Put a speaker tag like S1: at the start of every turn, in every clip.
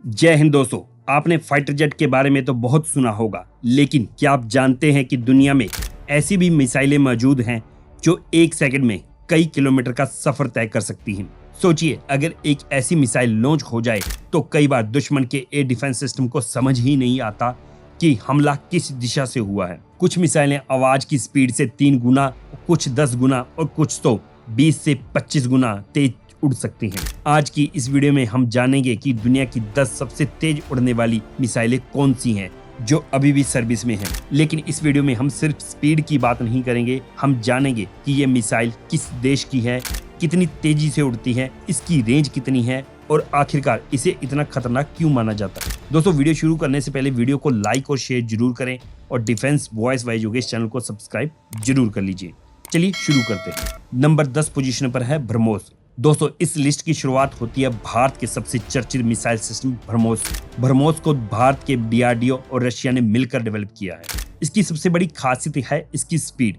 S1: जय हिंद दोस्तों। आपने फाइटर जेट के बारे में तो बहुत सुना होगा, लेकिन क्या आप जानते हैं कि दुनिया में ऐसी भी मिसाइलें मौजूद हैं जो एक सेकंड में कई किलोमीटर का सफर तय कर सकती हैं। सोचिए, अगर एक ऐसी मिसाइल लॉन्च हो जाए तो कई बार दुश्मन के एयर डिफेंस सिस्टम को समझ ही नहीं आता कि हमला किस दिशा से हुआ है। कुछ मिसाइलें आवाज की स्पीड से 3 गुना, कुछ 10 गुना और कुछ तो 20 से 25 गुना तेज उड़ सकती हैं। आज की इस वीडियो में हम जानेंगे कि दुनिया की 10 सबसे तेज उड़ने वाली मिसाइलें कौन सी हैं जो अभी भी सर्विस में हैं। लेकिन इस वीडियो में हम सिर्फ स्पीड की बात नहीं करेंगे, हम जानेंगे कि ये मिसाइल किस देश की है, कितनी तेजी से उड़ती है, इसकी रेंज कितनी है और आखिरकार इसे इतना खतरनाक क्यों माना जाता है। दोस्तों, वीडियो शुरू करने से पहले वीडियो को लाइक और शेयर जरूर करें और defence voice bye Yogesh channel को सब्सक्राइब जरूर कर लीजिए। चलिए शुरू करते हैं। नंबर 10 पोजीशन पर है ब्रह्मोस। दोस्तों, इस लिस्ट की शुरुआत होती है भारत के सबसे चर्चित मिसाइल सिस्टम ब्रह्मोस। ब्रह्मोस को भारत के डीआरडीओ और रशिया ने मिलकर डेवलप किया है। इसकी सबसे बड़ी खासियत है इसकी स्पीड।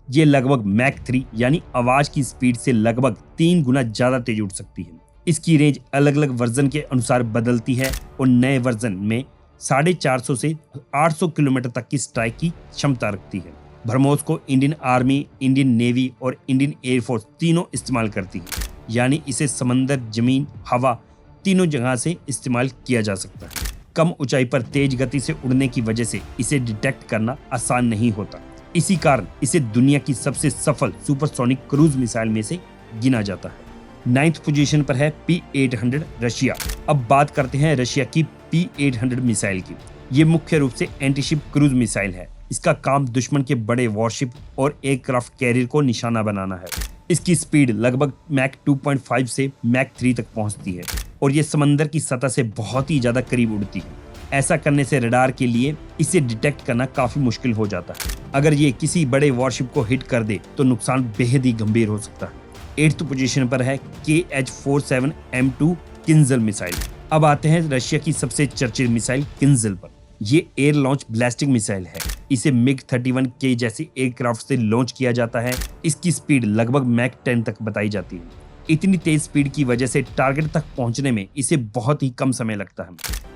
S1: ये लगभग मैक 3 यानी आवाज की स्पीड से लगभग 3 गुना ज्यादा तेज उड़ सकती है। इसकी रेंज अलग अलग वर्जन के अनुसार बदलती है और नए वर्जन में 450 से 800 किलोमीटर तक की स्ट्राइक की क्षमता रखती है। ब्रह्मोस को इंडियन आर्मी, इंडियन नेवी और इंडियन एयरफोर्स तीनों इस्तेमाल करती है, यानी इसे समंदर, जमीन, हवा तीनों जगह से इस्तेमाल किया जा सकता है। कम ऊंचाई पर तेज गति से उड़ने की वजह से इसे डिटेक्ट करना आसान नहीं होता। इसी कारण इसे दुनिया की सबसे सफल सुपरसोनिक क्रूज मिसाइल में से गिना जाता है। 9th पोजीशन पर है P800 रशिया। अब बात करते हैं रशिया की P800 मिसाइल की। ये मुख्य रूप से एंटीशिप क्रूज मिसाइल है। इसका काम दुश्मन के बड़े वॉरशिप और एयरक्राफ्ट कैरियर को निशाना बनाना है। इसकी स्पीड लगभग मैक 2.5 से मैक 3 तक पहुंचती है और ये समंदर की सतह से बहुत ही ज्यादा करीब उड़ती है। ऐसा करने से रडार के लिए इसे डिटेक्ट करना काफी मुश्किल हो जाता है। अगर ये किसी बड़े वॉरशिप को हिट कर दे तो नुकसान बेहद ही गंभीर हो सकता है। 8th पोजीशन पर है KH-47M2 किंजल मिसाइल। अब आते हैं रशिया की सबसे चर्चित मिसाइल किंजल पर। ये एयर लॉन्च ब्लास्टिक मिसाइल है। इसे MiG-31K जैसे एयरक्राफ्ट से लॉन्च किया जाता है। इसकी स्पीड लगभग मैक 10 तक बताई जाती है। इतनी तेज स्पीड की वजह से टारगेट तक पहुंचने में इसे बहुत ही कम समय लगता है।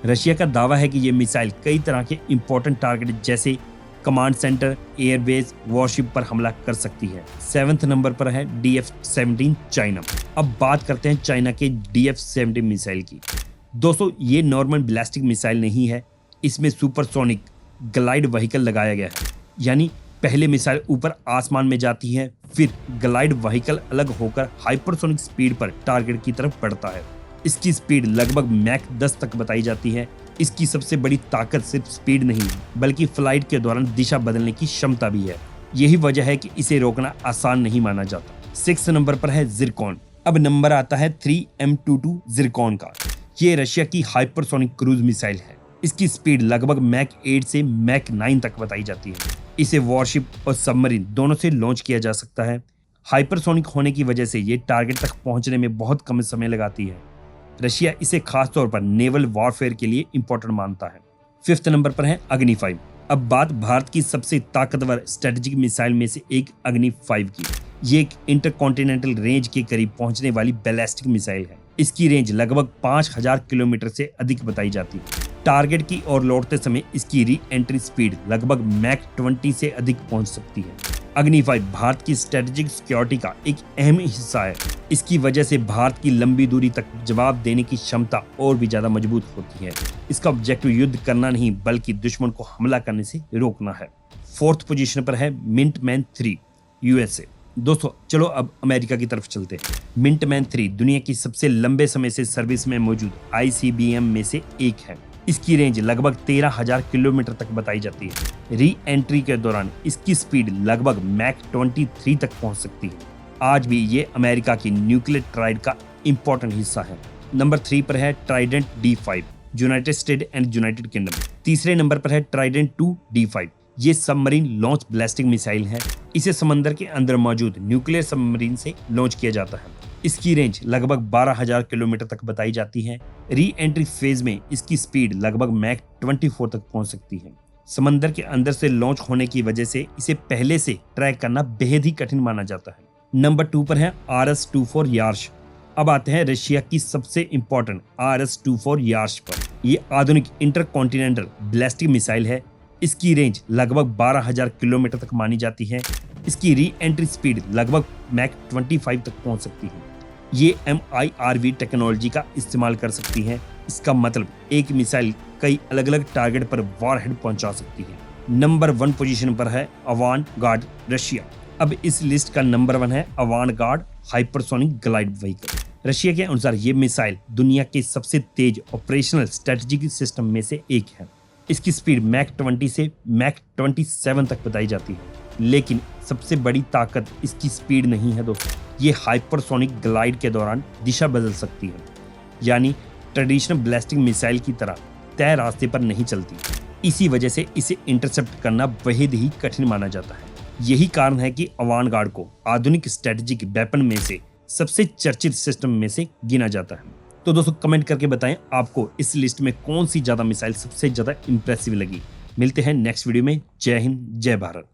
S1: रशिया का दावा है कि ये मिसाइल कई तरह के इंपॉर्टेंट टारगेट जैसे कमांड सेंटर, एयरबेस, वॉरशिप पर हमला कर सकती है। 7th नंबर पर है DF-17 चाइना। अब बात करते हैं चाइना के DF-17 मिसाइल की। दोस्तों, ये नॉर्मल ब्लास्टिक मिसाइल नहीं है, इसमें सुपरसोनिक ग्लाइड व्हीकल लगाया गया है। यानी पहले मिसाइल ऊपर आसमान में जाती है, फिर ग्लाइड व्हीकल अलग होकर हाइपरसोनिक स्पीड पर टारगेट की तरफ बढ़ता है। इसकी स्पीड लगभग मैक 10 तक बताई जाती है। इसकी सबसे बड़ी ताकत सिर्फ स्पीड नहीं बल्कि फ्लाइट के दौरान दिशा बदलने की क्षमता भी है। यही वजह है कि इसे रोकना आसान नहीं माना जाता। 6 नंबर पर है जिरकॉन। अब नंबर आता है 3M22 जिरकॉन का। ये रशिया की हाइपरसोनिक क्रूज मिसाइल है। इसकी स्पीड लगभग मैक 8 से मैक 9 तक बताई जाती है। इसे वॉरशिप और सबमरीन दोनों से लॉन्च किया जा सकता है। हाइपरसोनिक होने की वजह से ये टारगेट तक पहुंचने में बहुत कम समय लगाती है। रशिया इसे खासतौर पर नेवल वॉरफेयर के लिए इंपॉर्टेंट मानता है। 5th नंबर पर है अग्नि 5। अब बात भारत की सबसे ताकतवर स्ट्रेटेजिक मिसाइल में से एक अग्नि 5 की। ये एक इंटरकॉन्टिनेंटल रेंज के करीब पहुंचने वाली बैलिस्टिक मिसाइल है। इसकी रेंज लगभग 5000 किलोमीटर से अधिक बताई जाती है। टारगेट की ओर लौटते समय इसकी री एंट्री स्पीड लगभग मैक 20 से अधिक पहुंच सकती है। अग्नि 5 भारत की स्ट्रेटेजिक सिक्योरिटी का एक अहम हिस्सा है। इसकी वजह से भारत की लंबी दूरी तक जवाब देने की क्षमता और भी ज्यादा मजबूत होती है। इसका ऑब्जेक्टिव युद्ध करना नहीं बल्कि दुश्मन को हमला करने से रोकना है। 4th पोजीशन पर है मिंटमैन 3 USA। दोस्तों, चलो अब अमेरिका की तरफ चलते हैं। मिंटमैन 3 दुनिया की सबसे लंबे समय से सर्विस में मौजूद ICBM में से एक है। इसकी रेंज लगभग 13,000 किलोमीटर तक बताई जाती है। री एंट्री के दौरान इसकी स्पीड लगभग मैक 23 तक पहुंच सकती है। आज भी ये अमेरिका की न्यूक्लियर ट्राइड का इंपॉर्टेंट हिस्सा है। नंबर 3 पर है Trident D5 United state and United kingdom. तीसरे नंबर पर है ट्राइडेंट 2 D5। ये सबमरीन लॉन्च ब्लास्टिक मिसाइल है। इसे समंदर के अंदर मौजूद न्यूक्लियर सबमरीन से लॉन्च किया जाता है। इसकी रेंज लगभग 12,000 किलोमीटर तक बताई जाती है। री एंट्री फेज में इसकी स्पीड लगभग मैक 24 तक पहुंच सकती है। समंदर के अंदर से लॉन्च होने की वजह से इसे पहले से ट्रैक करना बेहद ही कठिन माना जाता है। नंबर 2 पर है RS-24 यार्श। अब आते हैं रशिया की सबसे इंपॉर्टेंट RS-24 यार्श पर। ये आधुनिक इंटरकॉन्टिनेंटल बैलिस्टिक मिसाइल है। इसकी रेंज लगभग 12,000 किलोमीटर तक मानी जाती है। इसकी री एंट्री स्पीड लगभग मैक 25 तक पहुंच सकती है। ये MIRV टेक्नोलॉजी का इस्तेमाल कर सकती है। इसका मतलब एक मिसाइल कई अलग अलग टारगेट पर वॉरहेड पहुंचा सकती है। नंबर 1 पोजीशन पर है अवांगार्ड रशिया। अब इस लिस्ट का नंबर 1 है अवांगार्ड हाइपरसोनिक ग्लाइड व्हीकल। रशिया के अनुसार ये मिसाइल दुनिया के सबसे तेज ऑपरेशनल स्ट्रेटेजिक सिस्टम में से एक है। इसकी स्पीड मैक 20 से मैक 27 तक बताई जाती है, लेकिन सबसे बड़ी ताकत इसकी स्पीड नहीं है दोस्तों। ये हाइपरसोनिक ग्लाइड के दौरान दिशा बदल सकती है, यानी ट्रेडिशनल बैलिस्टिक मिसाइल की तरह तय रास्ते पर नहीं चलती। इसी वजह से इसे इंटरसेप्ट करना बेहद ही कठिन माना जाता है। यही कारण है कि अवांगार्ड को आधुनिक स्ट्रेटेजिक वेपन में से सबसे चर्चित सिस्टम में से गिना जाता है। तो दोस्तों कमेंट करके बताएं आपको इस लिस्ट में कौन सी ज्यादा मिसाइल सबसे ज्यादा इंप्रेसिव लगी। मिलते हैं नेक्स्ट वीडियो में। जय हिंद, जय भारत।